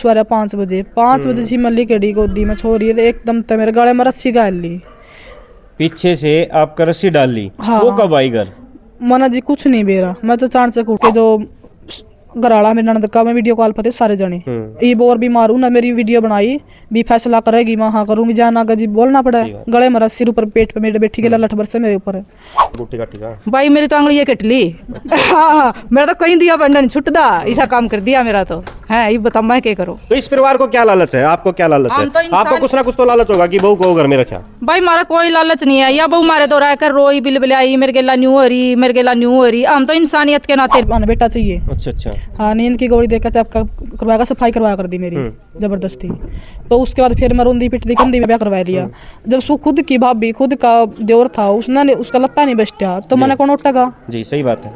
सवेरे 5 बजे 5 बजे सी मल्ली केड़ी गोदी में छोरी एकदम तो मेरे गले में रस्सी गाल ली, पीछे से आपका रस्सी डाल ली। हाँ। वो कब आई घर? मना जी कुछ नहीं बेरा, मैं तो चाणचक उठे जो घराड़ा मेरे ननद का, मैं वीडियो कॉल पर थे सारे जने, ये बोर बीमार हूँ ना, मेरी वीडियो बनाई भी फैसला करेगी मैं हाँ करूंगी, जाना जी बोलना पड़ा, गले में सिर ऊपर पेट पे मेरे बैठी के लठ भर से मेरे ऊपर भाई मेरी तो आंगली कट ली। हाँ मेरा तो कहीं दिया बंडन छुटदा, ऐसा काम कर दिया मेरा तो है, ये बता मैं क्या करूँ। तो इस परिवार को क्या लालच है? आपको क्या लालच है? आपको कुछ ना कुछ तो लालच होगा कि बहू को घर में रखा। भाई मारा कोई लालच नहीं है, या बहू मारे तो रह कर रोई बिल बिलाई, मेरे गेला न्यू हो रही, मेरे गेला न्यू हो रही, हम तो इंसानियत के नाते बेटा चाहिए। अच्छा। हाँ नींद की गोली देकर आपका करवाएगा, सफाई करवाया कर दी मेरी जबरदस्ती। तो उसके बाद फिर मैं रोंदी पिटती कंधी में ब्याह करवा लिया। जब सु खुद की भाभी खुद का देवर था, उसने उसका लत्ता नहीं बचता तो मैंने कौन उठेगा? जी सही बात है।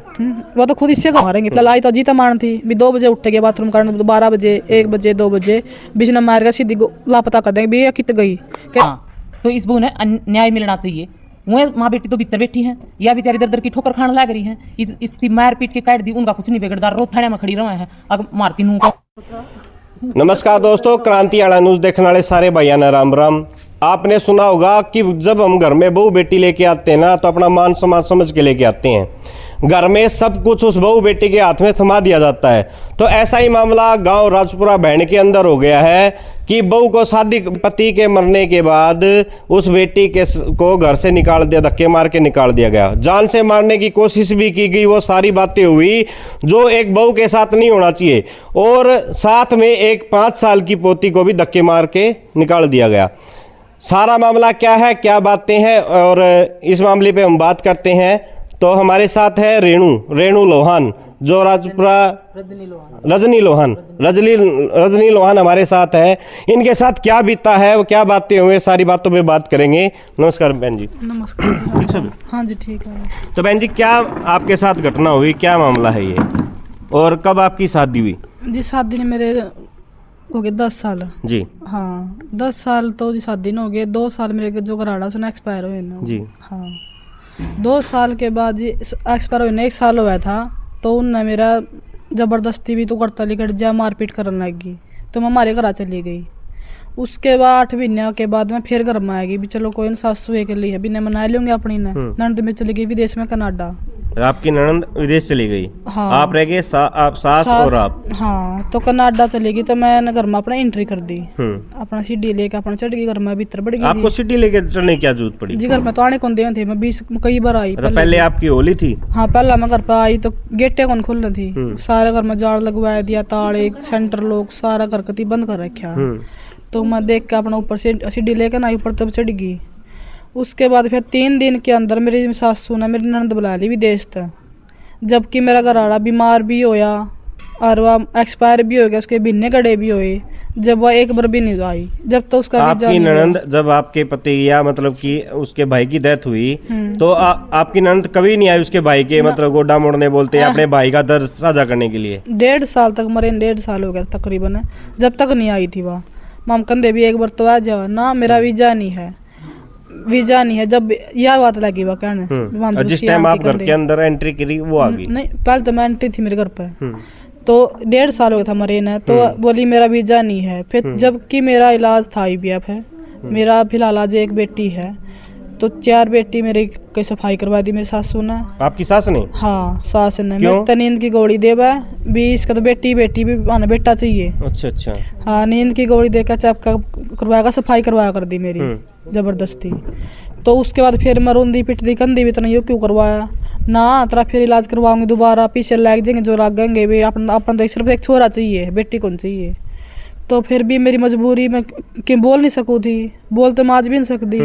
वो तो खुद इससे मारेंगे। लड़ाई तो जीता मान थी भी 2 बजे उठेगे बाथरूम करने, 12 बजे 1 बजे 2 बजे बीच में मार सीधी लापता कर देंगे भी ये कित गई। तो इस बहू ने न्याय मिलना चाहिए। वो माँ बेटी तो भीतर बैठी हैं, या बेचारी दर दर की ठोकर खाने लग रही हैं, इसकी मार पीट के काट दी, उनका कुछ नहीं बिगड़ता, रोज थाने में खड़ी रहे हैं अगर मारती नू को। नमस्कार दोस्तों, क्रांति आला न्यूज देखने वाले सारे भैया ने राम राम। आपने सुना होगा कि जब हम घर में बहू बेटी लेके आते हैं ना, तो अपना मान सम्मान समझ के लेके आते हैं। घर में सब कुछ उस बहू बेटी के हाथ में थमा दिया जाता है। तो ऐसा ही मामला गांव राजपुरा भैंड के अंदर हो गया है कि बहू को शादी पति के मरने के बाद उस बेटी के को घर से निकाल दिया, धक्के मार के निकाल दिया गया। जान से मारने की कोशिश भी की गई, वो सारी बातें हुई जो एक बहू के साथ नहीं होना चाहिए। और साथ में एक 5 साल की पोती को भी धक्के मार के निकाल दिया गया। सारा मामला क्या है, क्या बातें हैं, और इस मामले पे हम बात करते हैं। तो हमारे साथ है रेणु लोहान, जो राजपुरा रजनी लोहान हमारे साथ है। इनके साथ क्या बीता है, वो क्या बातें हुए, सारी बातों पे बात करेंगे। नमस्कार बहन जी। नमस्कार। ठीक सब? हाँ जी ठीक है। तो बहन जी क्या आपके साथ घटना हुई, क्या मामला है ये, और कब आपकी शादी हुई? जी शादी ने मेरे हो गए 10 साल जी। हाँ 10 साल तो जी शादी ने हो गए। 2 साल मेरे जो घराड़ा उसने एक्सपायर हुए ना जी। हाँ 2 साल के बाद जी एक्सपायर हुए 1 साल हुआ था, तो उनने मेरा ज़बरदस्ती भी तो करता लिखट जा मारपीट करने लग गई, तो मैं हमारे घर चली गई। उसके बाद 8 महीने के बाद मैं फिर घर में आ गई भी चलो कोई सासू के लिए भी मना लूँगी अपनी ने। ननद में चली गई विदेश में, कनाडा। आपकी ननद विदेश चली गई? हाँ। आप रह गए आप सास और आप? हाँ तो कनाडा चली गई, तो मैंने घर में अपना एंट्री कर दी, अपना सीढ़ी लेके अपना चढ़ गई घर में, भीतर बढ़ गई। आपको सीढ़ी लेके चढ़ने की क्या जरूरत पड़ी? जी घर में तो आने कौन दे थे, मैं 20 कई बार आई। पहले आपकी होली थी? हाँ पहला मैं घर पर आई तो गेटे कौन खोलनी थी, सारे घर में जाड़ लगवाया दिया, ताले सेंटर लोग सारा घर कती बंद कर रखा। तो मैं देख के अपना ऊपर से सीढ़ी लेकर ना ऊपर तब चढ़ गई। उसके बाद फिर 3 दिन के अंदर मेरी सासू ने मेरी ननद बुला ली विदेश तक, जबकि मेरा घराड़ा बीमार भी होया और वह एक्सपायर भी हो गया, उसके बिन्ने गड़े भी हुए, जब वह एक बार भी नहीं आई, जब तो उसका आपकी ननद जब आपके पति या मतलब कि उसके भाई की डेथ हुई तो आपकी ननद कभी नहीं आई उसके भाई के मतलब गोडा मोड़ने बोलते अपने भाई का दर्द साझा करने के लिए? 1.5 साल तक मरे, 1.5 साल हो गया तकरीबन, जब तक नहीं आई थी वह। माम कंधे भी एक बार तो आ जाओ ना, मेरा वीजा नहीं है, जब यह बात लगी वह कहने जिस टाइम आप घर के अंदर एंट्री करी वो आ गई? नहीं पहले तो मैं एंट्री थी मेरे घर पे, तो 1.5 साल हो गया था मरे ने, तो बोली मेरा वीजा नहीं है। फिर जबकि मेरा इलाज था IVF है, मेरा फिलहाल आज एक बेटी है, तो 4 बेटी मेरी की सफाई करवा दी मेरी सासू ने। आपकी सास ने? हाँ सास ने। मैं नींद की गोली देवा भी, इसका तो बेटी भी आना बेटा चाहिए। अच्छा। हाँ नींद की गोली देकर चपका करवाएगा, सफाई करवाया कर दी मेरी जबरदस्ती। तो उसके बाद फिर मैं रोंदी पिटती कंधी भी, तो नहीं क्यों करवाया ना, तेरा फिर इलाज करवाऊंगी दोबारा, पीछे लग जाएंगे जो लागेंगे भी, अपना तो सिर्फ एक छोरा चाहिए, बेटी कौन चाहिए। तो फिर भी मेरी मजबूरी में कि बोल नहीं सकूँ थी, बोल तो मैं आज भी नहीं सकती।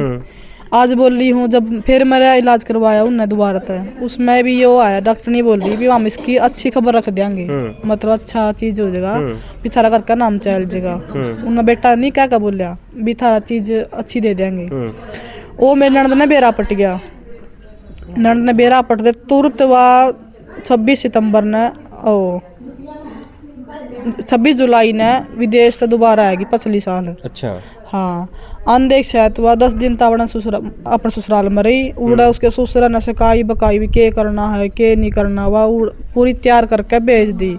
आज बोल रही हूँ, जब फिर मेरा इलाज करवाया उनने दोबारा तक, उसमें भी ये आया डॉक्टर नहीं बोल रही भी हम इसकी अच्छी खबर रख देंगे, मतलब अच्छा चीज हो जाएगा, भी थारा घर का नाम चल जाएगा। उन्होंने बेटा नहीं क्या बोलिया भी थारा चीज अच्छी दे देंगे। वो मेरे ननद ने बेरा पट गया, ननद ने बेरा पट दे तुरंत वह 26 सितंबर ने 26 जुलाई ने विदेश से दोबारा आएगी पिछली साल। अच्छा। हाँ अनदेख शायद हुआ 10 दिन तो अपने ससुराल में रही उड़ा उसके ससुरा ने सिखाई बकाई भी के करना है के नहीं करना हुआ पूरी तैयार करके भेज दी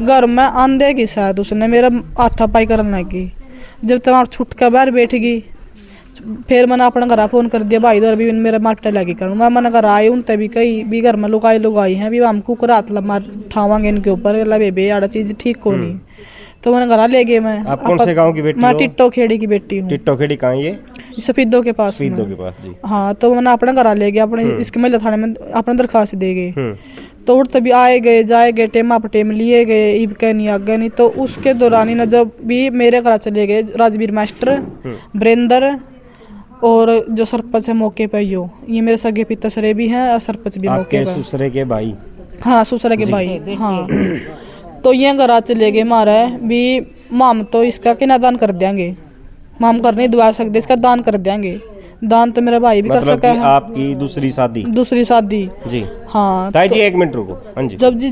घर में आंधे की शायद उसने मेरा हाथापाई करने की जब तक छुट कर बाहर बैठ गई फिर मैंने अपने घर फोन कर दिया भाई इधर भी मेरा मार्टे लगी कर मैंने घर आए उनते भी कई भी घर में लुगाई हैं भी हम कुकर हाथ मार ठावांगे इनके ऊपर बेबे यार चीज ठीक को नहीं तो मैंने घर ले गए। मैं आप कौन से गांव की बेटी मैं हो? टिट्टो खेड़ी की बेटी हूँ। टिट्टो खेड़ी कहाँ है ये? सफीदों के पास में। सफीदों के पास जी। हाँ तो मैंने अपने घर ले गया अपने इसके महिला थाने में अपने दरखास्त दे गए तो उठ तभी आए गए जाए गए टेमा पर टेम लिए गए ईब कह नहीं आगे नहीं तो उसके दौरान ही ना जब भी मेरे घर चले गए राजवीर मास्टर ब्रेंदर और जो सरपंच है मौके पे ये मेरे सगे पिताश्रे भी हैं और सरपंच भी मौके पे। ससुरे के भाई? हाँ ससुरे के भाई। हाँ तो ये घर चले गए मारा भी माम तो इसका किना दान कर देंगे माम कर नहीं दवा सकते इसका दान कर देंगे दान तो मेरा भाई भी मतलब कर सका है। आपकी दूसरी शादी? दूसरी शादी जी। हाँ ताई जी 1 मिनट रुको। हाँ जी। जब जी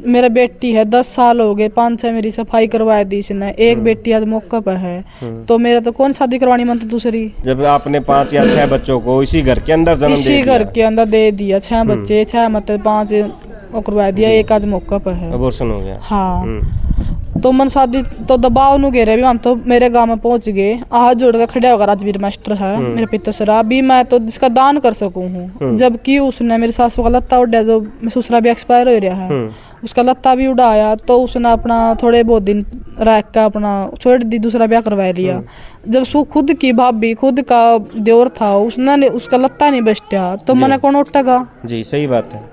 मेरा बेटी है 10 साल हो गए 5-6 मेरी सफाई करवाई दी इसने एक बेटी आज मौका पर है तो मेरा तो कौन शादी करवानी मन तो दूसरी जब आपने 5 या 6 बच्चों को इसी घर के अंदर जन्म इसी घर के अंदर दे दिया 6 बच्चे 6 मतलब 5 करवा दिया एक आज मौका पर है अबॉर्शन हो गया। हाँ तो मन शादी तो दबाव नु घेरे भी हम तो मेरे गांव में पहुंच गए आज जोड़ के खड़ा होगा राजवीर मास्टर है मेरे पिताश्रा भी मैं तो इसका दान कर सकूं हूँ जबकि उसने मेरी सासू का लत्ता उड़ा जो ससुरा भी एक्सपायर हो रहा है उसका लत्ता भी उड़ाया तो उसने अपना थोड़े बहुत दिन रख कर अपना छोड़ दी दूसरा ब्याह करवा लिया जब सु खुद की भाभी खुद का देवर था उसने उसका लत्ता नहीं बचता तो मैंने कौन उठेगा जी। सही बात है।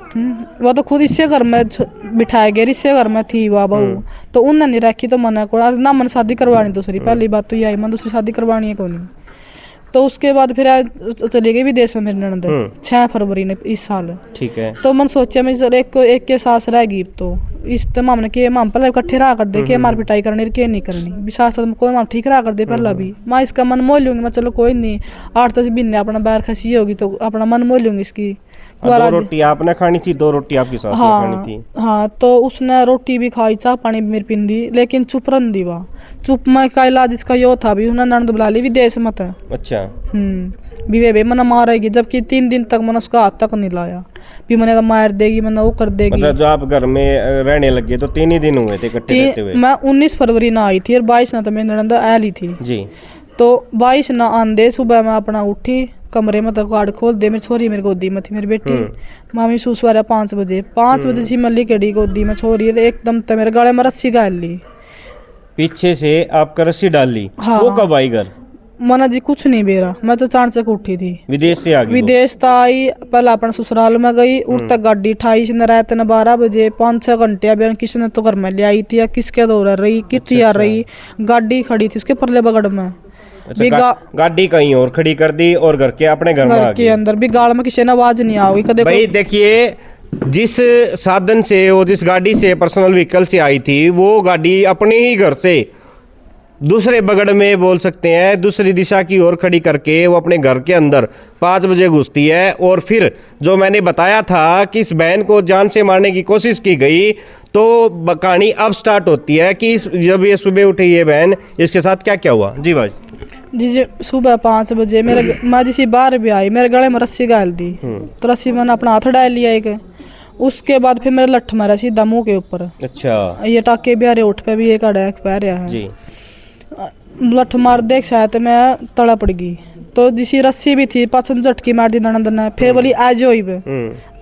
वो तो खुद इससे घर में बिठाए गए इससे घर में थी वह बहू तो उनने नहीं रखी तो मैंने को ना मैंने शादी करवानी दूसरी पहली बात तो यही मैं दूसरी शादी करवानी है कौन तो उसके बाद फिर चली गई विदेश में मेरी ननद 6 फरवरी ने इस साल। ठीक है तो मैंने सोचा मैं एक के सास रहेगी तो इस तमाम ने के माम पहले इकट्ठे रहा कर दे के मार पिटाई करनी के नहीं करनी विश्वास कोई माम ठीक रहा कर दे पहला भी मैं इसका मन मोल लूंगी मैं चलो कोई नहीं 8-10 महीने अपना बैर खसी होगी तो अपना मन मोल लूंगी इसकी। 2 रोटी आपने खानी थी 2 रोटी आपकी सास ने खानी थी। हाँ तो उसने रोटी भी खाई चाह पानी भी मेरी पिंदी लेकिन चुप रन दी वह चुप में का इलाज इसका यो था भी उन्होंने ननद बुला ली विदेश मत है। अच्छा। भी मना मारेगी जबकि 3 दिन तक मैंने उसका हाथ तक नहीं लाया भी मैंने मार देगी मैंने वो कर देगी। मतलब जो आप घर में रहने लगे तो 3 ही दिन हुए थे इकट्ठे रहते हुए? मैं 19 फरवरी ना आई थी और 22 ना तो मेरी ननद आली थी जी। तो 22 ना आंदे सुबह मैं अपना उठी कमरे में तो कार्ड खोल दे मेरी छोरी मेरी गोदी में थी मेरी बेटी मामी सुसवारा 5 बजे सी मल्ली कड़ी गोदी में छोरी एकदम तो मेरे गले में रस्सी गाल ली पीछे से आपका रस्सी डाल ली। हाँ। वो कब आई घर? मना जी कुछ नहीं बेरा मैं तो चाणचक उठी थी विदेश से आ गई? विदेश तो आई पहले अपने ससुराल में गई उठ तक गाड़ी ठाई इसने रात ने 12 बजे 5-6 घंटे अभी किसने तो घर में ले आई थी या किसके दौरा रही कितनी आ रही गाड़ी खड़ी थी उसके परले बगड़ में। अच्छा, गाड़ी कहीं और खड़ी कर दी और घर के अपने घर में आ के अंदर भी गाड़ में किसी ने आवाज नहीं आओगी कदे। भाई देखिए जिस साधन से और जिस गाड़ी से पर्सनल व्हीकल से आई थी वो गाड़ी अपने ही घर से दूसरे बगड़ में बोल सकते हैं दूसरी दिशा की ओर खड़ी करके वो अपने घर के अंदर 5 बजे घुसती है और फिर जो मैंने बताया था कि इस बहन को जान से मारने की कोशिश की गई तो कहानी अब स्टार्ट होती है कि जब ये सुबह उठी ये बहन इसके साथ क्या क्या हुआ। जी भाई जी सुबह 5 बजे मेरे मैं जिसी बाहर भी आई मेरे गले में रस्सी गाल दी तो रस्सी मैंने अपना हाथ डाल लिया एक उसके बाद फिर मेरा लठ मारा सीधा मुंह के ऊपर। अच्छा। ये टाके बिहारे उठ पे भी एक अड़ैक पै रहा है जी। लठ मार देख शायद मैं तड़ा पड़ गई तो जिसी रस्सी भी थी पाछन झटकी मार दी ननद ने फिर बोली आजो ही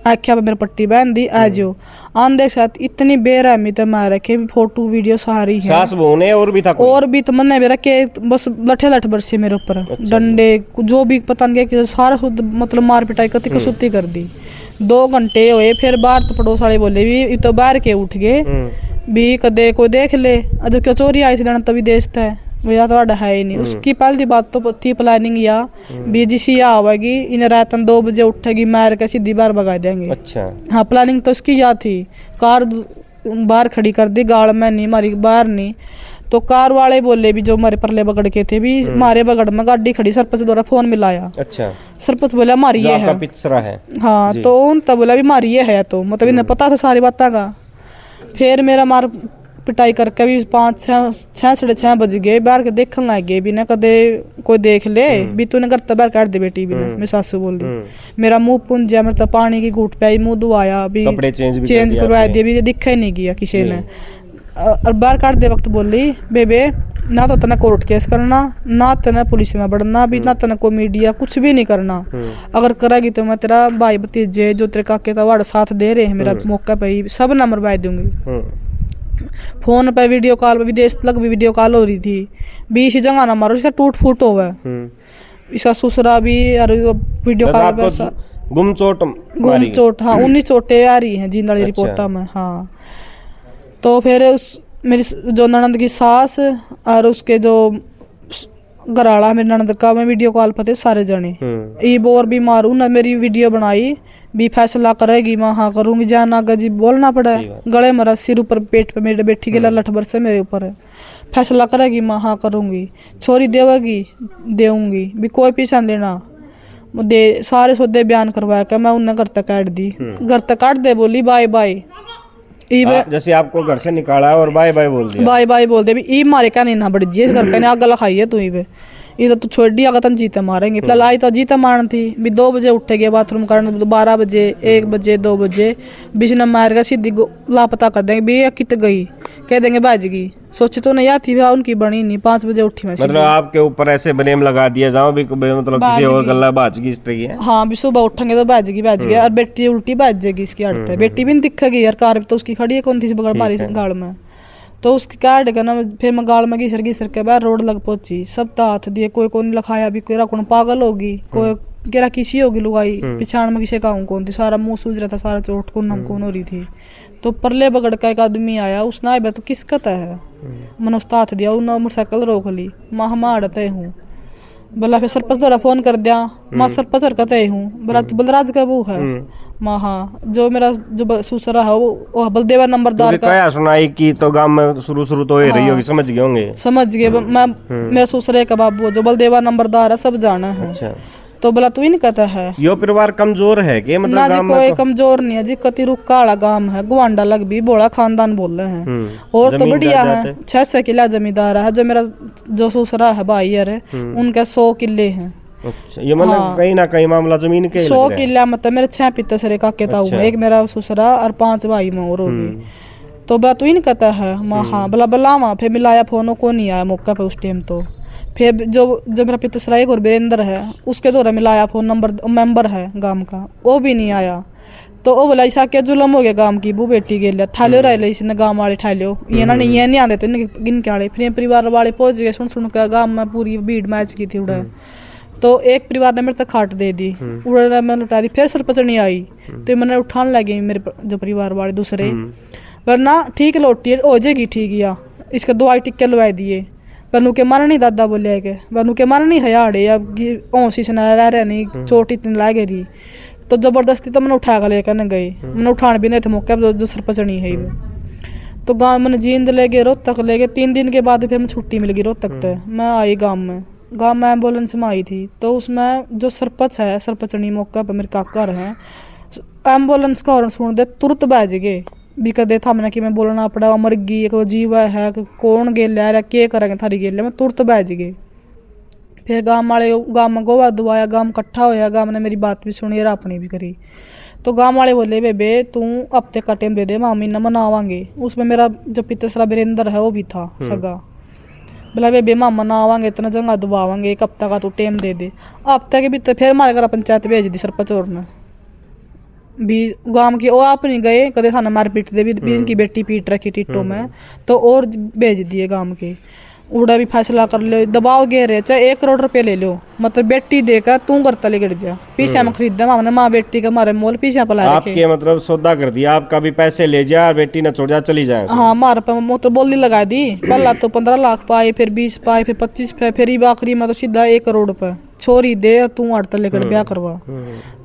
आख्या पे मेरे पट्टी बहन दी आजो आन देख शायद इतनी बेरहमी तो मार रखे फोटो वीडियो सारी है सास बहू ने और भी तो मन ने रखे बस लठे लठ बरसे मेरे ऊपर। अच्छा। डंडे जो भी पता नहीं कि सारा खुद मतलब मार पिटाई कति को सुती कर दी 2 घंटे हुए फिर बाहर तो पड़ोस वाले बोले भी तो बाहर के उठ गए भी कदे कोई देख ले जब क्यों चोरी आई थी तभी देश था भैया तो है ही नहीं उसकी पहली बात तो थी प्लानिंग या भी जिसी आवेगी इन्हें रात 2 बजे उठेगी मार के सीधी बाहर भगा देंगे। अच्छा। हाँ प्लानिंग तो इसकी या थी कार बाहर खड़ी कर दी गाड़ में नहीं मारी बाहर नहीं तो कार वाले बोले भी जो हमारे परले बगड़ के थे भी मारे बगड़ में गाड़ी खड़ी सरपंच द्वारा फोन मिलाया। अच्छा। सरपंच बोला हमारी ये है। हाँ तो उन तब बोला भी हमारी ये है तो मतलब इन्हें पता था सारी बातों का। फिर मेरा मार पिटाई करके भी 5-6 बज गए, बाहर के देखने लग गए भी ना कदे कोई देख ले भी तूने घर बाहर काट दे बेटी भी ना। मेरी सासू बोल रही मेरा मुंह पुंजा, मेरे तो पानी की घूट पे आई, मुंह धुआया भी, कपड़े चेंज करवा दिए भी, दिखा ही नहीं गया किसी ने। और बाहर काट दे वक्त बोली बेबे ना तो तना कोर्ट केस करना, ना तना पुलिस में बढ़ना भी, ना तना कोई मीडिया कुछ भी नहीं करना। अगर करेगी तो मैं तेरा भाई भतीजे जो तेरे काके तवाड़ साथ दे रहे हैं मेरा मौका पे ही सब ना मरवा दूंगी। फोन पे वीडियो कॉल पे विदेश तक भी वीडियो कॉल हो रही थी भी, इसी जगह ना मारो इसका टूट फूट हो गया। इसका ससुरा भी और वीडियो कॉल पे गुम चोट, हाँ 19 चोटें आ रही हैं जिंदा वाली रिपोर्टा में। हाँ तो फिर उस मेरी जो ननद की सास और उसके जो घराड़ा मेरी ननद का, मैं वीडियो कॉल पर थे सारे जने। ये बोर भी मारू ना मेरी वीडियो बनाई भी, फैसला करेगी मैं हाँ करूंगी, जाना गजी बोलना पड़ा है, गले मेरा सिर ऊपर पेट पे मेरे बैठी के लठ भर से मेरे ऊपर है, फैसला करेगी मैं हाँ करूंगी, छोरी देवेगी देऊंगी भी, कोई पीछा नहीं देना दे। सारे सौदे बयान करवा कर मैं उन्हें घर तक काट दी, घर तक काट दे बोली बाय बाय। जैसे आपको घर से निकाला और बाय बाय बोल दिया, बाय बाय बोल दे भी ई मारे क्या नहीं ना बड़ी जी घर का आग लखाई है तू ये तो तू छोड़ दिया अगर तन जीते मारेंगे। फिलहाल आई तो जीते मारन थी भी, 2 बजे उठेगे बाथरूम करने, 12 बजे 1 बजे 2 बजे बिजन मार कर सीधी लापता कर देंगे भी, कित गई कह देंगे बाजगी। सोची तो नहीं आती भाई उनकी बनी नहीं, 5 बजे उठी मैं। मतलब आपके ऊपर ऐसे ब्लेम लगा दिया जाओ भी, मतलब किसी और गल्ला बाजगी इस तरह की है। हाँ भी सुबह उठेंगे तो बाजगी और बेटी उल्टी बाज जाएगी इसकी हट है। बेटी भी नहीं दिखेगी यार, कार तो उसकी खड़ी है कौन थी बगड़ मारी गाड़ में, तो उसकी काट के ना फिर मैं गाड़ में घिसर के बाहर रोड लग पहुंची। सब तो हाथ दिए, कोई कौन लखाया भी, कोई कौन पागल होगी, कोई केरा किसी होगी लुगाई पिछाड़ में किसी गाँव कौन थी, सारा मुंह सूझ रहा था, सारा चोट कौन हम कौन हो रही थी। तो परले बगड़ का एक आदमी आया, उसने आया तो किसकत है मैंने उसका हाथ दिया, उन्होंने मोटरसाइकिल रोक ली, माँ अड़ते हूँ बोला। फिर सरपंच द्वारा फोन कर दिया, माँ सरपंच हरकते हूँ बोला, तू बलराज का वो है माँ। हाँ जो मेरा जो ससुरा है वो बलदेवा नंबरदार का क्या सुनाई की तो गांव में शुरू तो ही रही होगी, समझ गए होंगे। समझ गए मैं, मेरा ससुरे का बाबू जो बलदेवा नंबरदार है सब जाना है। अच्छा। तो बोला तू ही नहीं कहता है यो परिवार कमजोर है कि मतलब ना जी, कोई कमजोर नहीं है जी, कति रुक्का वाला गांव है, गुआंडा लग भी बोला खानदान बोल रहे हैं और तो बढ़िया है। 600 किला जमींदार है, जो मेरा जो ससुरा है भाई है उनके 100 किले हैं। अच्छा, ये मतलब कहीं ना कहीं मामला जमीन के 100 किला मतलब मेरे 6 पितसरे काके ताऊ है, एक मेरा ससुरा और 5 भाई में और होगी। तो बोला तू ही नहीं कहता है माँ। हाँ बोला बुलावा, फिर मिलाया फोनों को नहीं आया मौका पे उस टाइम। तो फिर जो मेरा पितसरा एक और वीरेंद्र है उसके द्वारा मिलाया फोन नंबर, मेंबर है गांव का, वो भी नहीं आया। तो वो बोला ऐसा क्या जुलम हो गया गांव की, वो बेटी गेल ठालो रह ले इसने गांव वाले ठालो ये ना नहीं ये नहीं आते तो गिन के आड़े। फिर परिवार वाले पहुंच गए, सुन कर गांव में पूरी भीड़ मैच की थी उड़ा। तो एक परिवार ने मेरे तक खाट दे दी, उड़ा मैंने उठा दी। फिर सरपंच नहीं आई तो मैंने उठाने लगे मेरे जो परिवार वाले दूसरे, वरना ठीक लौटी हो जाएगी ठीक या इसका दवाई टिक्के लगा दिए। वनु के मारा नहीं दादा बोले के, वनु के मारा नहीं हयाड़े अब औसी से ना रह रहे नहीं, चोट इतनी लागे रही। तो जबरदस्ती तो मैंने उठा कर लेकर न गई, मैंने उठाने भी नहीं थे मौके जो सरपंच नहीं है वो। तो गाँव मैंने जींद ले गए, रोहतक ले गए। 3 दिन के बाद फिर मैं छुट्टी मिल गई रोहतक तक, मैं आई गाँव में एम्बुलेंस में आई थी। तो उसमें जो सरपंच है, सरपंचनी मौका पर मेरे काका है, एम्बुलेंस का हॉर्न सुन दे तुरंत बैज गए भी कदे था मैंने कि मैं बोलना पड़ा मर गई एक जीव है कौन गेल है क्या करेंगे थारी गेल मैं तुरंत बैज गए। फिर गाँव वाले गाँव में गोवा दुआया, गाँव इकट्ठा होया, गाँव ने मेरी बात भी सुनी और अपनी भी करी। तो गाँव वाले बोले बेबे तू हफ्ते का टाइम दे दे, माँ महीना मनावांगे। उसमें मेरा जो पितसरा वीरेंद्र है वो भी था सगा। बोला बेबे मामा ना आवांगे इतना जगह दुबावांगे, 1 हफ्ता का तू टाइम दे दे। हफ्ते के भीतर फिर हमारे घर पंचायत भेज दी सरपंच और ने भी गांव की। वो आप नहीं गए कदे खाना मार पीट दे भी इनकी बेटी पीट रखी टिट्टो में, तो और भेज दिए गांव के। उड़ा भी फैसला कर लो, दबाव गे रहे चाहे 1 करोड़ रुपये ले लो, मतलब बेटी देकर तू घर तले गिर जा पीछे में खरीदा मामने माँ बेटी का मारे मोल पीछे पला रखे। आपके मतलब सौदा कर दिया, आपका भी पैसे ले जा, बेटी न छोड़ जा चली जाए। हाँ मार पे मोटर बोली लगा दी, पहला तो 15 लाख पाए, फिर 20 पाए, फिर 25 पाए, फिर आखिरी में तो सीधा 1 करोड़ रुपये छोरी दे तू हड़ तले कर ब्याह करवा।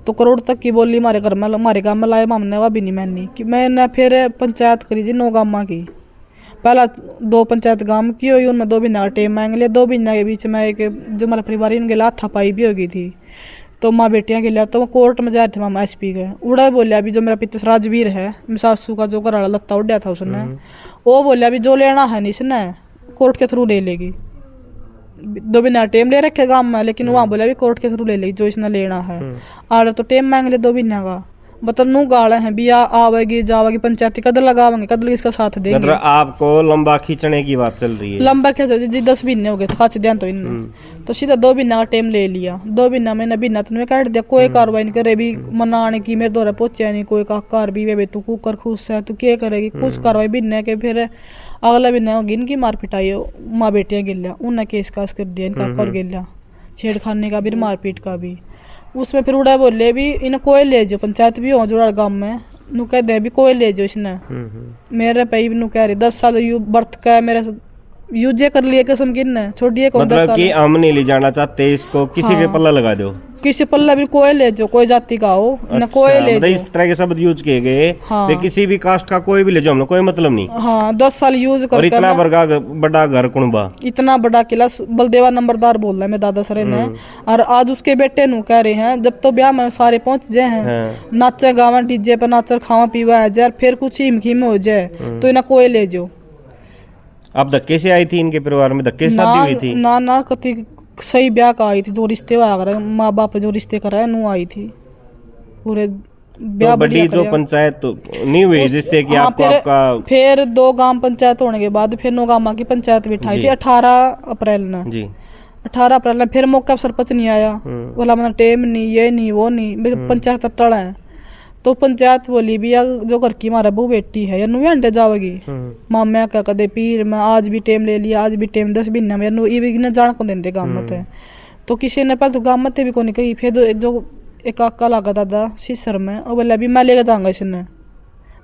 तो करोड़ तक की बोली हमारे घर में हमारे गाँव में लाए मामने वह भी नहीं मैंने कि मैंने फिर पंचायत करी थी 9 गाँव की। पहला 2 पंचायत गांव की हुई, उनमें 2 महीना का टाइम मांग लिया। 2 महीना के बीच में एक जो हमारे परिवार उनके लात थपाई भी हो गई थी। तो माँ बेटियाँ के लिया तो वो कोर्ट में जा रहे थे मामा SP के। उड़ा बोलिया अभी जो मेरा पिता राजवीर है, मेरी सासू का जो घर वाला लत्ता उड़ा था उसने, वो बोलिया अभी जो लेना है नहीं इसने कोर्ट के थ्रू ले लेगी। 2 महीना टाइम ले रखे गाँव में, लेकिन वहाँ बोला अभी कोर्ट के थ्रू ले लेगी जो इसने लेना है। और तो टाइम मांग ले 2 महीना का, मतलब नू गाड़ा है बिया आवेगी जावेगी पंचायती कदर लगावेंगे, कदर इसका साथ देंगे। मतलब आपको लंबा खींचने की बात चल रही है। लंबा क्या जी 10 महीने हो गए थे खाच दिया तो इनने, तो सीधा 2 महीना का टाइम ले लिया। 2 महीना मैंने बिना तुमने काट दिया, कोई कार्रवाई नहीं करे भी मनाने की, मेरे द्वारा पहुंचा नहीं कोई कार भी वे तू कुकर खुश है तू क्या करेगी, कुछ कार्रवाई बिना के फिर अगला महीना होगी इनकी मार पिटाई हो माँ बेटियाँ गिल्ला उनने केस कास कर दिया इनका कर गिल्ला, छेड़खाने का भी मारपीट का भी। उसमें फिर उड़ा बोले भी इन्हें कोई ले जाओ, पंचायत भी हो जोड़ा गाँव में नू कह दे भी कोई ले जाओ इसने। मेरे पे नू कह रही 10 साल बर्थ का है मेरे यूजे कर लिए कसम किन छोड़िए कौन 10 मतलब साल कि हम नहीं ले जाना चाहते इसको, किसी के पल्ला लगा दो, किसी पल्ला भी कोई ले जाओ, कोई जाति का हो न कोई ले मतलब जाओ। इस तरह के शब्द यूज किए गए। हाँ। कि किसी भी कास्ट का कोई भी ले जाओ, हमने कोई मतलब नहीं। हाँ 10 साल यूज और कर इतना बड़ा घर कुणबा, इतना बड़ा किला बलदेवा नंबरदार बोल रहा है मेरे दादा सरे ने। और आज उसके बेटे नु कह रहे हैं जब तो ब्याह में सारे पहुंच जाए हैं, नाचे गावा डीजे पे नाचर खावा पीवा है जाए, फिर कुछ हिम खिम हो जाए तो इन्हें कोई ले जाओ। आप धक्के से आई थी इनके परिवार में, धक्के से शादी हुई थी? ना कति सही ब्याह का आई थी, जो रिश्ते हुआ माँ बाप जो रिश्ते कराए नू आई थी पूरे ब्याह। तो बड़ी जो पंचायत तो नहीं हुई जिससे कि आपको आपका फिर 2 गांव पंचायत होने के बाद फिर 9 गांव की पंचायत बिठाई थी 18 अप्रैल ने जी। 18 अप्रैल में फिर मौका सरपंच नहीं आया, बोला मतलब टेम नहीं ये नहीं वो नहीं, पंचायत टड़ा है। तो पंचायत बोली भी जो घर की हमारा बहू बेटी है यानू भी अंडे जावेगी मामा का कदे पीर मैं आज भी टाइम ले लिया, आज भी टाइम 10 महीना में यानू ये भी न जान को देंगे गाँव में। तो किसी ने पहले तो गाँव में भी को नहीं कही, फिर जो एक काका लगा दादा सिसर में और बोला भी मैं लेकर जाऊंगा इसने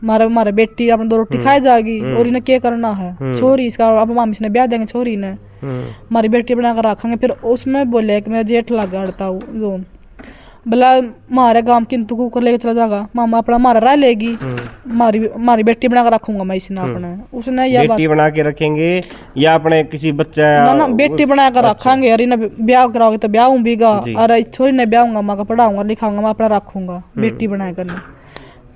मारा बेटी अपने 2 रोटी खाई जाएगी और इन्हें क्या करना है छोरी इसका अब मामी से ब्याह देंगे छोरी ने हमारी बेटी बनाकर रखेंगे। फिर उसमें बोले कि मैं जेठ लगा हड़ता हूँ जो बोला मारे गांव किंतु कुकर लेके चला जाएगा मामा अपना मारा रह लेगी, मारी बेटी बना कर रखूंगा मैं इसने अपने। उसने यह बेटी बना के रखेंगे या अपने किसी बच्चा ना बेटी बना कर रखेंगे, अरे ना ब्याह कराओगे तो ब्याह बीगा और छोरी ने ब्याह माँ का पढ़ाऊंगा लिखाऊंगा मैं अपना रखूंगा बेटी बना कर।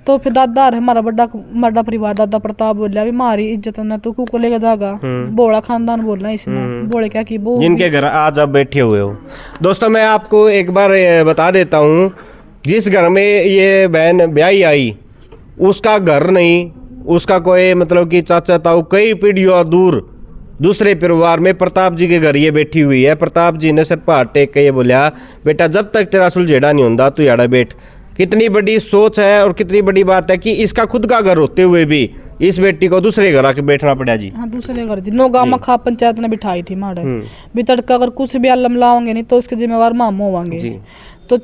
तो फिर दादा हमारा बड़ा परिवार दादा प्रताप बोलिया भी मारी इज्जत न तू कुकर लेके जाएगा, बोड़ा खानदान बोलना इसने बोले क्या कि वो जिनके घर आज आप बैठे हुए हो। दोस्तों मैं आपको एक बार बता देता हूँ, जिस घर में ये बहन ब्याही आई उसका घर नहीं, उसका कोई मतलब कि चाचा ताऊ कई पीढ़ियों दूर दूसरे परिवार में प्रताप जी के घर ये बैठी हुई है। प्रताप जी ने सिर पर टेक के ये बोलिया बेटा जब तक तेरा सुलझेड़ा नहीं होता तू याड़ा बैठ। कितनी बड़ी सोच है और कितनी बड़ी बात है कि इसका खुद का घर होते हुए भी इस बेटी को दूसरे घर आके बैठना पड़ा जी। हाँ दूसरे घर जी 9 गाँव में खा पंचायत ने बिठाई थी मारे भी तड़का अगर कुछ भी आलम लाओगे नहीं तो उसके जिम्मेवार मामू होंगे। तो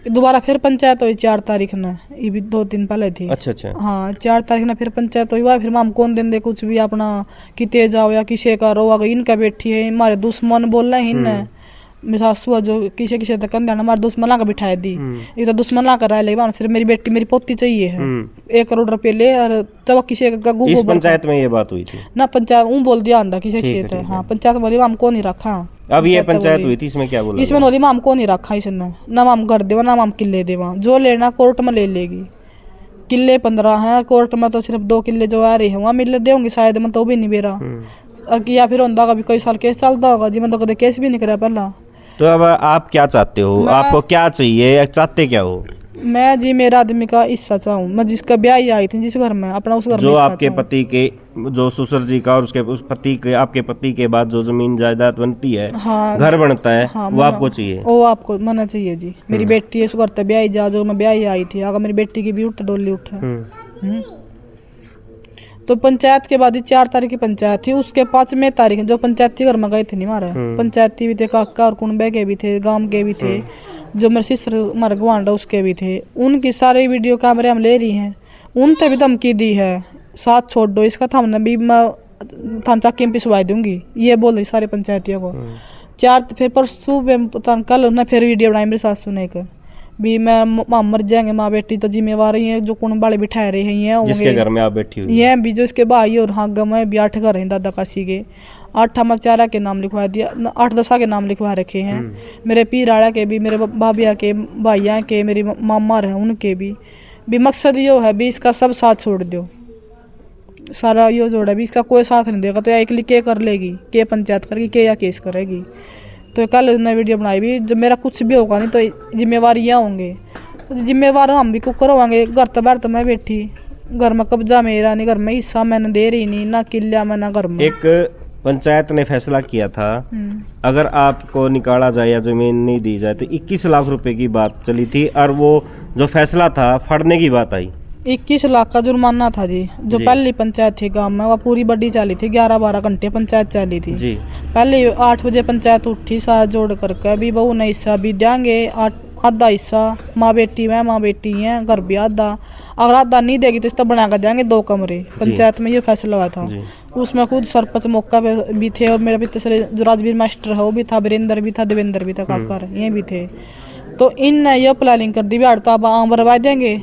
दोबारा फिर पंचायत हुई 4 तारीख ने, ये भी 2 दिन पहले थी। अच्छा हाँ 4 तारीख ने फिर पंचायत हुई, फिर माम कौन दिन दे कुछ भी अपना कि तेज आओ या किसी का रो अगर इनका बैठी है हमारे दुश्मन बोल रहे हैं इनने सासू जो किसी तक हमारे दुश्मन का बिठाई दी, ये तो दुश्मन का रह लेगा सिर्फ मेरी बेटी मेरी पोती चाहिए है 1 करोड़ रुपए ले और जब किसी का इस पंचायत में ये बात हुई थी ना पंचायत बोल दिया अंडा किसी क्षेत्र है। हाँ पंचायत बोली माम को नहीं रखा। अब ये पंचायत हुई थी इसमें क्या बोला? इसमें बोली माम को नहीं रखा इसने, ना माम घर देवा ना माम किले देवा, जो लेना कोर्ट में ले लेगी। किले 15 हैं कोर्ट में तो सिर्फ 2 किले जो आ रही है वहाँ मिल देंगे शायद मैं तो भी नहीं बेरा और या फिर होगा कभी कोई साल केस चलता होगा जी मैं तो कभी केस भी नहीं करा पहला। तो अब आप क्या चाहते हो, आपको क्या चाहिए, चाहते क्या हो? मैं जी मेरा आदमी का हिस्सा चाहूँ, मैं जिसका ब्याह ही आई थी जिस घर में अपना उस घर जो आपके पति के जो ससुर जी का और उसके उस पति के आपके पति के बाद जो जमीन जायदाद बनती है हाँ, घर बनता है हाँ, वो आपको चाहिए? वो आपको मना चाहिए जी। मेरी बेटी इस घर ब्याह जा जो मैं ब्याह ही आई थी अगर मेरी बेटी की भी उठ डोली उठे। तो पंचायत के बाद 4 तारीख की पंचायत थी, उसके 5वें तारीख जो पंचायती घर में गए थे नहीं हमारे पंचायती भी थे काका और कुनबे के भी थे गांव के भी थे जो मेरे सिस्टर हमारे गवांडा उसके भी थे, उनकी सारे वीडियो कैमरे हम ले रही हैं। उनसे भी धमकी दी है साथ छोड़ दो इसका था हमने भी मैं थान चक्की में पिसवा दूंगी ये बोल रही सारे पंचायतियों को। 4 फिर परसों कल उन्हें फिर वीडियो बनाई मेरी सासू ने भी मैं माँ मर जाएंगे माँ बेटी तो जिम्मेवारी है जो कुण वाले बिठाए रहे हैं जिसके घर में आप बैठी हुई ये भी जो इसके भाई और हाँ गम है 8 घर हैं दादा काशी के 8 मचारा के नाम लिखवा दिया, 8 दशा के नाम लिखवा रखे हैं। मेरे पीराड़ा के भी, मेरे बाबिया के, भाइया के, मेरी मामा रहे उनके भी मकसद यो है भी इसका सब साथ छोड़ दो, सारा यो जोड़ा भी इसका कोई साथ नहीं देगा। तो या अकेली के कर लेगी, के पंचायत करेगी, के या केस करेगी। तो कल उसने वीडियो बनाई भी, जब मेरा कुछ भी होगा नहीं तो जिम्मेवार यहाँ होंगे, तो जिम्मेवार हम भी को करवाएंगे। घर तो बाहर तो मैं बैठी, घर में कब्जा मेरा नहीं, घर में हिस्सा मैंने दे रही नहीं, ना किला में ना घर में। एक पंचायत ने फैसला किया था अगर आपको निकाला जाए या जमीन नहीं दी जाए तो 21 लाख रुपए की बात चली थी, और वो जो फैसला था फड़ने की बात आई। 21 लाख का जुर्माना था जी। जो पहली पंचायत थी गांव में वो पूरी बड़ी चाली थी, 11-12 घंटे पंचायत चाली थी जी। पहले 8 बजे पंचायत उठी, सारा जोड़ करके अभी बहू ने हिस्सा भी देंगे, आधा हिस्सा माँ बेटी है, घर भी आधा, अगर आधा नहीं देगी तो इसका बना कर देंगे 2 कमरे। पंचायत में ये फैसला हुआ था। उसमें खुद सरपंच मौका पे भी थे, और मेरा भी जो राजवीर मास्टर है वो भी था, वीरेंद्र भी था, देवेंद्र भी था, काकर ये भी थे। तो इन ये प्लानिंग कर दी भी तो आप आम बरवा देंगे।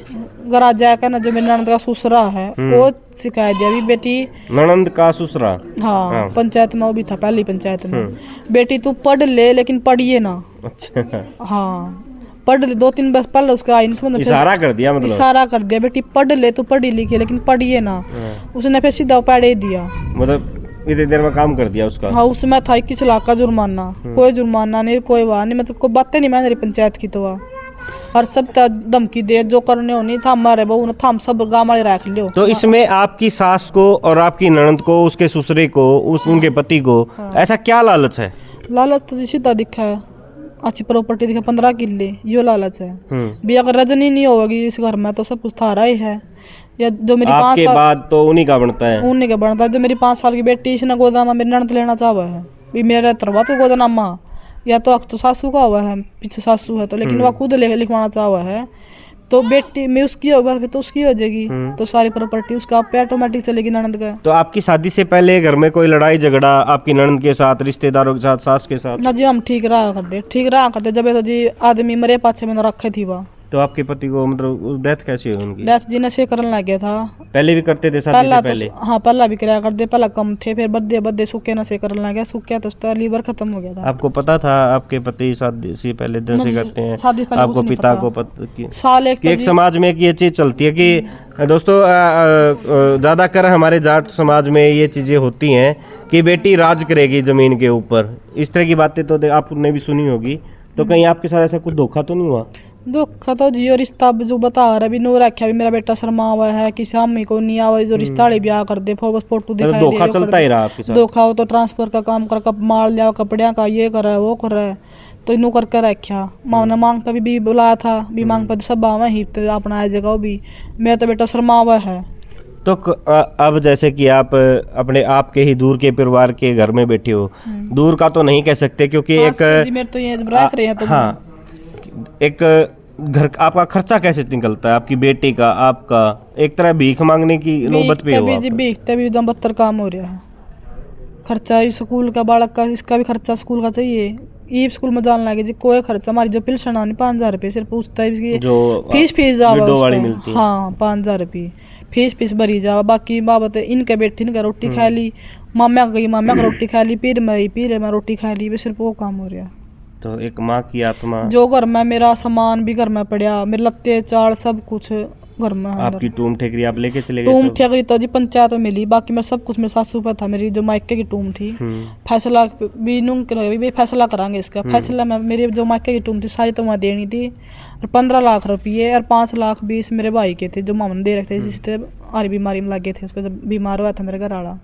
गरा जाकर ना जो मेरी ननद का ससुरा है वो शिकायत दिया भी, बेटी ननद का ससुरा, हाँ पंचायत में वो भी था, पहली पंचायत में, बेटी तू पढ़ ले लेकिन पढ़िए ना। अच्छा हाँ पढ़ ले, 2-3 बस पढ़ लो, उसका आई नहीं, इशारा कर दिया, मतलब इशारा कर दिया बेटी पढ़ ले, तू पढ़ी लिखी लेकिन पढ़िए ना। उसने फिर सीधा पैड़े दिया, मतलब इतनी देर में काम कर दिया उसका। हाँ उसमें था 21 लाख का जुर्माना, कोई जुर्माना नहीं, कोई वाह नहीं, मतलब कोई बातें नहीं मान रही पंचायत की। तो और सब धमकी दे, जो करने हो नहीं था हमारे बहू ने था, हम सब गाँव वाले रख लियो। तो इसमें आपकी सास को और आपकी ननद को, उसके ससुरे को, उनके पति को ऐसा क्या लालच है? लालच तो सीधा दिखा है, अच्छी प्रॉपर्टी दिखा, 15 किले, यो लालच है भी। अगर रजनी नहीं होगी इस घर में तो सब कुछ थारा ही है। या जो मेरी 5 साल बाद तो उन्हीं का बनता है, उन्हीं का बनता है। जो मेरी 5 साल की बेटी इसने गोदामा मेरी ननद लेना चाहा है भी, मेरा तरवा तो गोदामा या तो सासू का हुआ है, पीछे सासू है तो, लेकिन वह खुद लिखवाना चाहा है। तो बेटी में उसकी होगा फिर तो उसकी हो जाएगी, तो सारी प्रॉपर्टी उसका पे ऑटोमेटिक चलेगी ननद का। तो आपकी शादी से पहले घर में कोई लड़ाई झगड़ा आपकी ननद के साथ, रिश्तेदारों के साथ, सास के साथ? ना जी हम ठीक रहा करते जब तो जी आदमी मरे पाछे मैंने रखे थी वह। तो आपके पति को मतलब डेथ कैसी हुई उनकी? डेथ जी नशे करने लग गया था। पहले भी करते थे शादी से पहले? हाँ पहला भी कराया करते, पहला कम थे, फिर बदे सूखे नशे करने लग गया, सूखे तो उसका लीवर खत्म हो गया था। आपको पता था आपके पति शादी से पहले नशे करते हैं? आपको पिता को साल एक समाज में ये चीज चलती है कि दोस्तों ज्यादातर हमारे जाट समाज में ये चीजें होती हैं कि बेटी राज करेगी जमीन के ऊपर, इस तरह की बातें तो आपने भी सुनी होगी। तो कहीं आपके साथ ऐसा कुछ धोखा तो नहीं हुआ? धोखा तो जियो रिश्ता जो बता रहा भी नूर रखा भी, मेरा बेटा शर्मा हुआ है कि शामी को नहीं आवा, जो रिश्ता वाले ब्याह कर दे, बस फोटो दिखाई, धोखा चलता ही रहा आपके साथ? धोखा हो तो ट्रांसफर का काम कर, माल लिया कपड़े का, ये कर रहा है वो कर रहा है, तो इनू करके रखा। माँ ने मांग पे भी बुलाया था भी, मांग पे सब आवा ही तो अपना आ जगह भी, मेरा तो बेटा शर्मा हुआ है। तो अब जैसे कि आप अपने आप के ही दूर के परिवार के घर में बैठे हो, दूर का तो नहीं कह सकते क्योंकि एक तो ये रख रहे हैं तो हाँ, एक घर आपका खर्चा कैसे निकलता है, आपकी बेटी का, आपका? एक तरह भीख मांगने की नौबत पे हो? भीख तभी 72 काम हो रहा है। खर्चा स्कूल का, बालक का, इसका भी खर्चा स्कूल का चाहिए, ये स्कूल में जाने लगे जी, कोई खर्चा हमारी जो पिलसन आनी 5000 रुपये सिर्फ पूछता है इसकी, जो फीस वाली मिलती है, हाँ 5000 रुपये फीस भरी जावा। बाकी बाबत इनके बेटी इनका रोटी खा ली, मामा गई मामा का रोटी खा ली, पीर में रोटी खा ली, सिर्फ वो काम हो रहा। तो एक माँ की आत्मा, जो घर में मेरा सामान भी घर में पड़ा, मेरे लत्ते चाल सब कुछ घर में। आपकी टूम ठेकरी आप लेके चले गए? टूम ठेकरी तो जी पंचायत में मिली, बाकी मेरा सब कुछ मेरे सासू पर था, मेरी जो मायके की टूम थी। फैसला भी फैसला करांगे इसका, फैसला में मेरी जो मायके की टूम थी सारी तो मैं देनी थी, और 15 लाख रुपये और 5 लाख 20 मेरे भाई के थे जो मामन दे रखे थे, इसी तरह हरी बीमारी में लगे थे उसको, जब बीमार हुआ था मेरे घर वाला।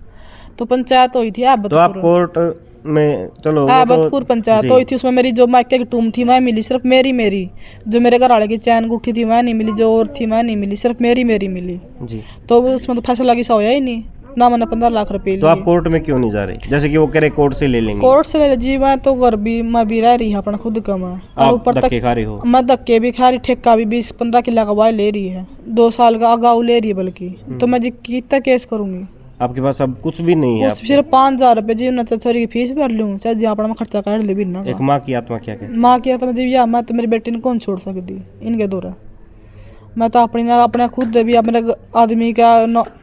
तो पंचायत हुई थी तो आप कोर्ट में चलो, बदपुर पंचायत हुई थी, उसमें मेरी जो मायके की टूम थी वह मिली, सिर्फ मेरी जो मेरे घर वाले की चैन गुठी थी वह नहीं मिली, जो और थी वह नहीं मिली, सिर्फ मेरी मिली जी। तो उसमें तो फैसला किसा होया ही नहीं ना, मैंने 15 लाख रुपए। तो आप कोर्ट में क्यों नहीं जा रहे? जैसे कि वो कह रहे कोर्ट से ले लेंगे। कोर्ट से ले जी, मैं तो घर भी मैं भी रह रही हूँ अपना खुद का, मैं और ऊपर तक खा रही हो। मैं धक्के भी खा रही, ठेका भी 20-15 किला का वाय ले रही है, 2 साल का अगाऊ ले रही है बल्कि। तो मैं जी कितना केस करूंगी? आपके पास अब कुछ भी नहीं है? सिर्फ 5000 रुपये जी, छोरी की फीस भर लूँ, चाहे जी अपना खर्चा कर ले भी ना। एक माँ की आत्मा क्या कहती? माँ की आत्मा जी, या मैं तो मेरी बेटी ने कौन छोड़ सकती इनके दौरा, मैं तो अपने खुद भी अपने आदमी का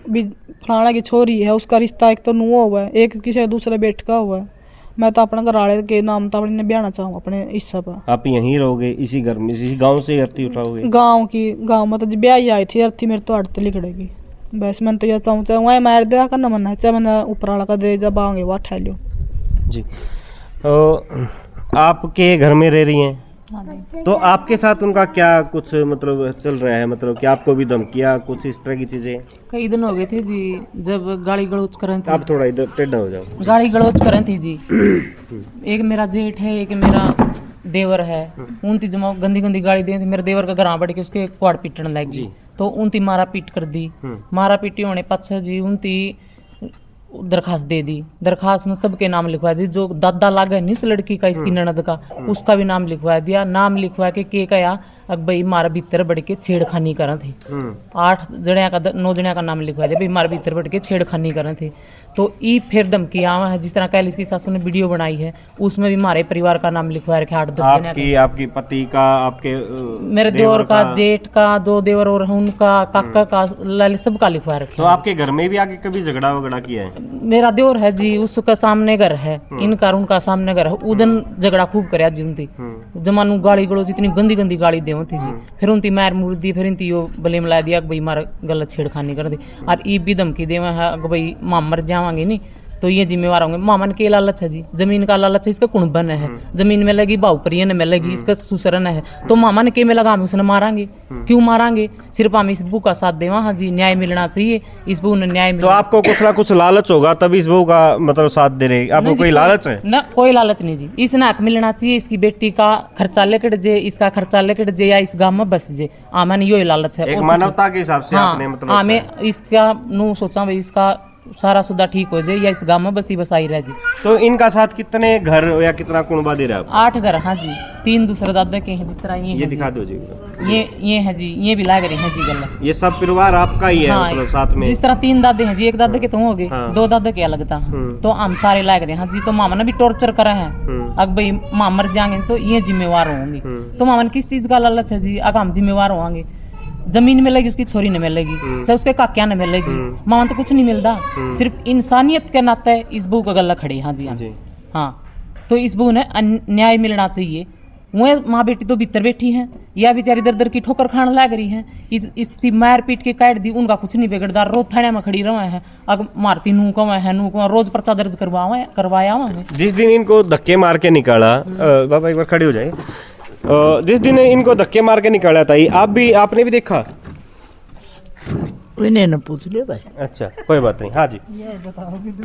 भी फलाना की छोरी है, उसका रिश्ता एक तो नुआ हुआ है, एक किसी दूसरे बेट का हुआ है। मैं तो अपने घर वाले के नाम तो अपने ब्याहना चाहूँ अपने हिस्सा पर। आप यहीं रहोगे इसी घर में, इसी गांव से अर्थी उठाओगे? गाँव में तो ब्याह ही आई थी अर्थी, मेरे तो अड़ते लिखड़ेगी बस। मैं तो यह चाहूँ चाहे वहाँ मार दिया करना मन है, चाहे मैंने ऊपर वाला का दे जब आऊँगे वह ठहर लो जी। तो आपके घर में रह रही हैं, तो आपके साथ उनका क्या कुछ मतलब चल रहा है, मतलब कि आपको भी धमकियाँ कुछ इस तरह की चीजें? कई दिन हो गए थे जी जब गाली गलौज कर रहे थे। आप थोड़ा इधर टेढ़ा हो जाओ। गाली गलौज कर रहे थे जी। एक मेरा जेठ है, एक मेरा देवर है, उनती जमा गंदी गंदी गाली दे। मेरे देवर का घर बढ़ के उसके क्वाड़ पीटने लगी, तो उनती मारा पीट कर दी। मारा पीटी होने पाछे जी उनती दरखास्त दे दी। दरखास्त में सबके नाम लिखवा दी, जो दादा लागे नहीं उस लड़की का, इसकी ननद का, उसका भी नाम लिखवा दिया। नाम लिखवा के कहा अब भाई मारा भीतर बढ़ के छेड़खानी करा थे। 8 जणिया का 9 जणिया का नाम लिखवा दिया, भाई मारा भीतर बढ़ के छेड़खानी करा थे। तो ई फिर धमकी आवा है, जिस तरह कल इसकी सासू ने वीडियो बनाई है उसमें भी हमारे परिवार का नाम लिखवा रखे 8-10 जणिया का। आपकी पति का, आपके मेरे देवर का, जेठ का, 2 देवर और उनका, काका का, लाल सबका लिखवा रखे। तो आपके घर में भी आके कभी झगड़ा वगड़ा किया है? मेरा देवर है जी, उसका सामने घर है, इनका और उनका सामने घर है। उदन झगड़ा खूब करया जी उनती जमानू गाली गलोज इतनी गंदी गंदी गाली दे थी जी। फिर उनती मार मुर दी, फिर इनती यो ब्लेम ला दिया कि भाई मारा गलत छेड़खानी कर दी। और ई भी धमकी देवे है कि भाई मां मर जावांगे नहीं तो ये जिम्मेवार होंगे। मामन के लालच है जी, जमीन का लालच है, इसका कुणबन है, जमीन में लगी बाऊपरियन में लगी, इसका सुसरन है। तो मामन के में लगा हम उसने मारांगे, क्यों मारांगे? सिर्फ हम इस बहू का साथ देवा। हाँ जी, न्याय मिलना चाहिए, इस बहू ने न्याय तो आपको कुछ ना कुछ लालच होगा तभी इस बहू का मतलब साथ दे रहे? आपको कोई लालच है? ना, कोई लालच नहीं जी। इस हक मिलना चाहिए, इसकी बेटी का खर्चा लेकर जे, इसका खर्चा लेकर जे, या इस गांव में बस जे। आमन यो लालच है, एक मानवता के हिसाब से आपने मतलब हमें इसका नु सोचा भाई इसका सारा सुधा ठीक हो जाए, या इस गांव में बसी बसाई रह जी। तो इनका साथ कितने घर या कितना कुनबा दे रहा है? 8 घर। हाँ जी, 3 दूसरे दादा के हैं, जिस तरह ये दिखा दो जी। ये है जी, ये भी लाग रहे हैं जी गला। ये सब परिवार आपका ही है? मतलब साथ में जिस तरह 3 दादे हैं जी, एक दादे के तो हो गए, 2 दादे के अलग था, तो हम सारे लाग रहे हैं जी। तो मामा ने भी टॉर्चर करा है, अगर भाई मां मर जाएंगे तो ये जिम्मेवार होंगे। तो मामा ने किस चीज का लालच है जी? अगर हम जिम्मेवार होंगे, जमीन मिलेगी उसकी छोरी ने मिलेगी, चाहे उसके काकिया ने मिलेगी, मामा तो कुछ नहीं मिलता। सिर्फ इंसानियत के नाते इस बहू का गला खड़े। हाँ जी, हाँ। तो इस बहू ने न्याय मिलना चाहिए। वो माँ बेटी तो भीतर बैठी हैं, या बेचारी दर दर की ठोकर खाने लग रही हैं। इसकी मार पीट के काट दी, उनका कुछ नहीं बिगड़ता, रोज थाने में खड़ी रहे हैं। अगर मारती नू कमा है, रोज पर्चा दर्ज करवाया हुआ। जिस दिन इनको धक्के मार के निकाला, बाबा एक बार खड़े हो जाए, जिस दिन इनको धक्के मार के निकाला था, आपने भी देखा? इन्हें न पूछ ले भाई। अच्छा, कोई बात नहीं। हाँ जी,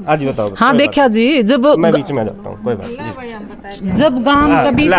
हाँ जी बताओ। हाँ देखा जी, जब मैं बीच में आ जाता हूँ, कोई बात नहीं। जब गांव का बीच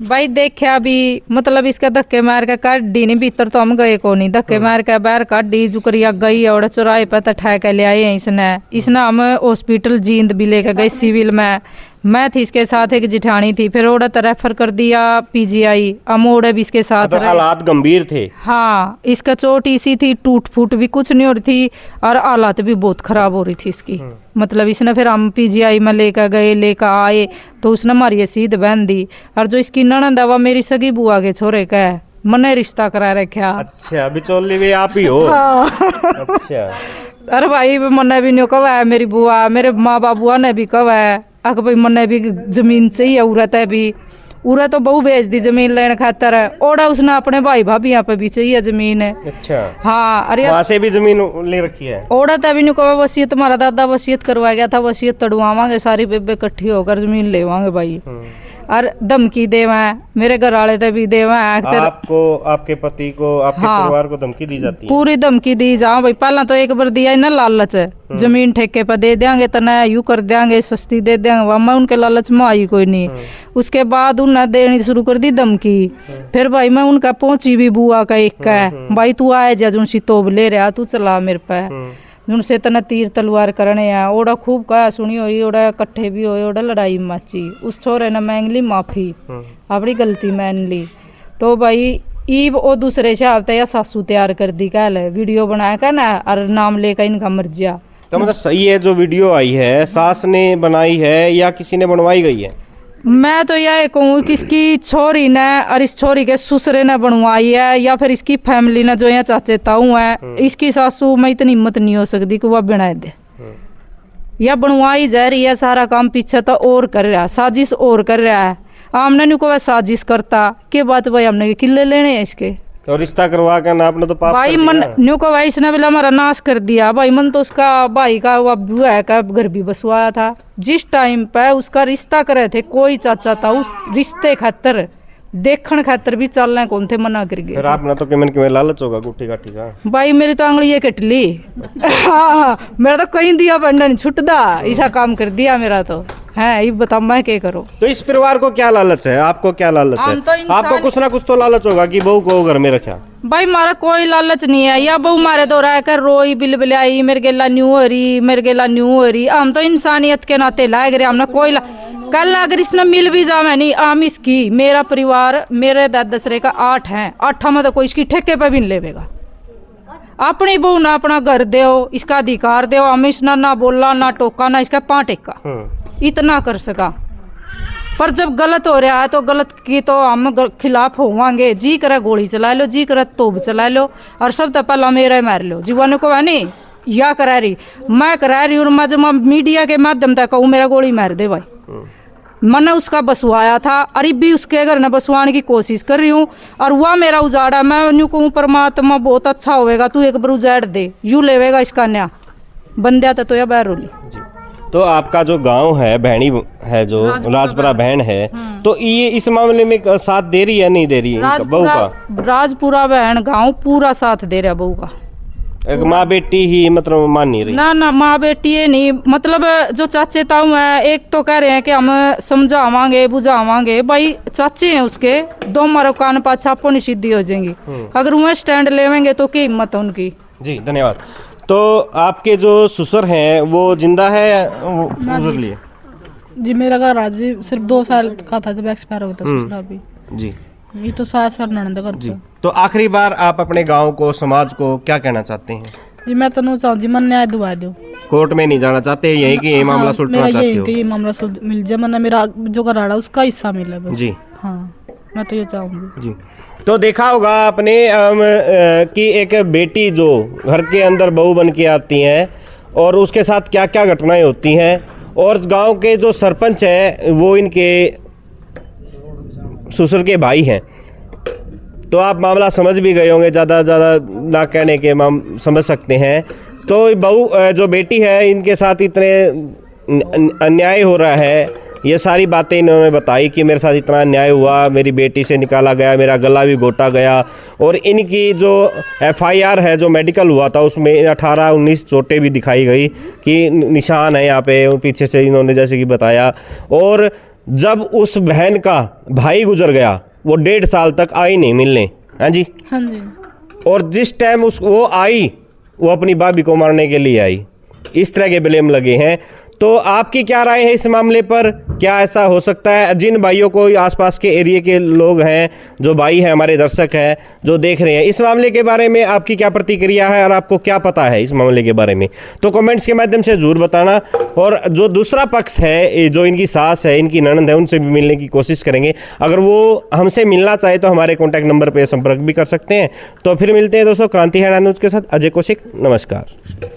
भाई देखा अभी, मतलब इसका धक्के मार के काट दी नहीं, भीतर तो हम गए को नहीं, धक्के मार के बाहर काट दी। जुकरिया गई और चौराहे पर ठा के ले आए हैं इसने हम हॉस्पिटल जींद भी लेके गए सिविल में। मैं थी इसके साथ, एक जिठानी थी, फिर ओड़ा तो रेफर कर दिया PGI। हम ओड़ा भी इसके साथ तो हालात गंभीर थे? हाँ, इसका चोट इसी थी, टूट फूट भी कुछ नहीं हो रही थी, और हालात भी बहुत खराब हो रही थी इसकी। मतलब इसने फिर हम PGI में लेकर आए, तो उसने हमारी सीध बहन दी। और जो इसकी ननद है, मेरी सगी बुआ के छोरे का है, मने रिश्ता करा रखा। अच्छा, बिचौली भी आप ही हो? अच्छा। अरे भाई मने भी नहीं कहा है, मेरी बुआ, मेरे माँ बाबुआ ने भी कहा है अगर भाई मने भी जमीन चाहिए, उरत है भी, उरा तो बहु बेच दी जमीन लेने खातर। ओड़ा उसने अपने भाई भाभी यहाँ पे भी चाहिए जमीन है। अच्छा, हाँ। अरे वहाँ से भी जमीन ले रखी है? ओड़ा तो अभी नहीं कहा, वसीयत हमारा दादा वसीयत करवा गया था, वसीयत तड़वावांगे, सारी बेबे इकट्ठी होकर जमीन लेवांगे भाई। और धमकी देवा, मेरे घर वाले तो भी देवा। आपको, आपके पति को, आपके परिवार को धमकी दी जाती है? पूरी धमकी दी जा भाई। पहला तो एक बार दिया ना लालच, जमीन ठेके पर दे देंगे, तो नया यूं कर देंगे, सस्ती दे देंगे। मैं उनके लालच में आई कोई नहीं। उसके बाद उन्हें देनी शुरू कर दी धमकी। फिर भाई मैं उनका पहुंची भी बुआ का एक का है, भाई तू आए जा, उनसी तोब ले रहा, तू चला मेरे पे, उनसे तना तीर तलवार करने हैं। ओड़ा खूब कहा सुनी हुई, ओड़ा इकट्ठे भी हुए, ओड़ा लड़ाई मची। उस छोरे ने मांग ली माफी, अपनी गलती मान ली। तो भाई ईब वो दूसरे हिसाब से या सासू तैयार कर दी, कह वीडियो बनाया का ना, और नाम लेकर इनका मर जा। तो मतलब सही है, जो वीडियो आई है सास ने बनाई है या किसी ने बनवाई गई है? मैं तो यह कहूँ कि इसकी छोरी ने और इस छोरी के ससुरे ने बनवाई है, या फिर इसकी फैमिली ने जो यहाँ चाचे ताऊ है, इसकी सासू में इतनी हिम्मत नहीं हो सकती कि वह बना दे। या बनवाई जा रही है, सारा काम पीछे तो और कर रहा है, साजिश और कर रहा है। हमने नहीं को वह साजिश करता के बात भाई, हमने किले लेने हैं इसके। तो रिश्ता करवा के ना आपने तो पाप भाई कर मन दिया। न्यू को भाई इसने बोला हमारा नाश कर दिया भाई। मन तो उसका भाई का वो बुआ है का घर भी बसवाया था। जिस टाइम पे उसका रिश्ता करे थे कोई चाचा था, उस रिश्ते खातर देखने खातर भी चलना कौन थे, मना कर गए। फिर आपने तो कि लालच होगा गुट्ठी काठी का। भाई मेरी तो आंगली ये कट ली। हाँ, मेरा तो कहीं दिया बंडा नहीं छुटदा, ऐसा काम कर दिया मेरा तो है। ये बता मैं क्या करूं। तो इस परिवार को क्या लालच है, आपको क्या लालच है? हम तो इंसान- आपको कुछ ना कुछ तो लालच होगा कि बहू को घर में रखा। भाई मारा कोई लालच नहीं है, या बहू मारे दो रह कर रोई बिल बिलाई, मेरे गेला न्यू हो रही, मेरे गेला न्यू हो रही। हम तो इंसानियत के नाते लाए गए, हमने कोई कल अगर इसने मिल भी जावे नहीं, हम इसकी मेरा परिवार मेरे दादा दसरे का 8 हैं, 8 में तो कोई इसकी ठेके पे भी नहीं लेवेगा। अपनी बहू ना अपना घर दो, इसका अधिकार दो, हम इसना ना बोला ना टोका ना इसका पाँ टेका, इतना कर सका। पर जब गलत हो रहा है तो गलत की तो हम खिलाफ होवांगे। जी करे गोली चला लो, जी करे तोप चला लो, और सब तो पहला मेरा मार लो। जीवानों को नहीं या करा रही, मैं करा रही हूँ। मैं जब मीडिया के माध्यम तक कहूँ मेरा गोली मार दे भाई, मैंने उसका बसवाया था, अरे भी उसके घर ने बसवाने की कोशिश कर रही हूँ, और वह मेरा उजाड़ा। मैं यूँ कहूँ परमात्मा बहुत अच्छा होएगा, तू एक बार उजाड़ दे, यूँ लेवेगा इसका न्या बंदिया तो या बैरोली। तो आपका जो गांव है बहनी है, जो राजपुरा बहन है, तो ये इस मामले में साथ दे रही है नहीं दे रही है बहू का? राजपुरा बहन गांव पूरा साथ दे रहा बहू का। एक माँ बेटी ही मतलब मान नहीं रही? ना माँ बेटी ये नहीं, मतलब जो चाचे ताऊ है, एक तो कह रहे हैं कि हम समझावांगे बुझावांगे। भाई चाचे हैं उसके, दो मारो कान पाछा अपनी सिद्धि हो जाएंगी। अगर वह स्टैंड लेवेंगे तो क्या हिम्मत है उनकी। जी धन्यवाद। तो आपके जो ससुर हैं वो जिंदा है या वो गुजर लिए? जी मेरा घर आज जी सिर्फ 2 साल का था जब एक्सपायर हुआ था ससुरा भी। जी ये तो 7 साल ननद घर जी। पे। तो आखिरी बार आप अपने गांव को, समाज को क्या कहना चाहते हैं? जी मैं तो नहीं चाहूँ जी, मन न्याय दुआ दो। कोर्ट में नहीं जाना चाहते, यही कि ये मामला सुलझाना मेरा चाहते यही हो? कि ये मामला मिल जाए, मन मेरा जो घराड़ा उसका हिस्सा मिले बस। जी हाँ मैं तो ये चाहूँगी। जी। तो देखा होगा आपने कि एक बेटी जो घर के अंदर बहू बन के आती हैं और उसके साथ क्या क्या घटनाएं होती हैं, और गांव के जो सरपंच हैं वो इनके ससुर के भाई हैं। तो आप मामला समझ भी गए होंगे, ज़्यादा ना कहने के समझ सकते हैं। तो बहू जो बेटी है इनके साथ इतने अन्याय हो रहा है, ये सारी बातें इन्होंने बताई कि मेरे साथ इतना अन्याय हुआ, मेरी बेटी से निकाला गया, मेरा गला भी घोटा गया, और इनकी जो FIR है जो मेडिकल हुआ था उसमें 18-19 चोटें भी दिखाई गई कि निशान है यहाँ पे पीछे से, इन्होंने जैसे कि बताया। और जब उस बहन का भाई गुजर गया वो 1.5 साल तक आई नहीं मिलने। हाँ जी हाँ जी। और जिस टाइम वो आई वो अपनी भाभी को मारने के लिए आई। इस तरह के ब्लेम लगे हैं। तो आपकी क्या राय है इस मामले पर? क्या ऐसा हो सकता है? जिन भाइयों को आसपास के एरिया के लोग हैं, जो भाई हैं हमारे दर्शक हैं जो देख रहे हैं, इस मामले के बारे में आपकी क्या प्रतिक्रिया है और आपको क्या पता है इस मामले के बारे में, तो कमेंट्स के माध्यम से ज़रूर बताना। और जो दूसरा पक्ष है, जो इनकी सास है, इनकी ननद है, उनसे भी मिलने की कोशिश करेंगे। अगर वो हमसे मिलना चाहे तो हमारे कॉन्टैक्ट नंबर पर संपर्क भी कर सकते हैं। तो फिर मिलते हैं दोस्तों क्रांति हरियाणा न्यूज़ के साथ। अजय कौशिक, नमस्कार।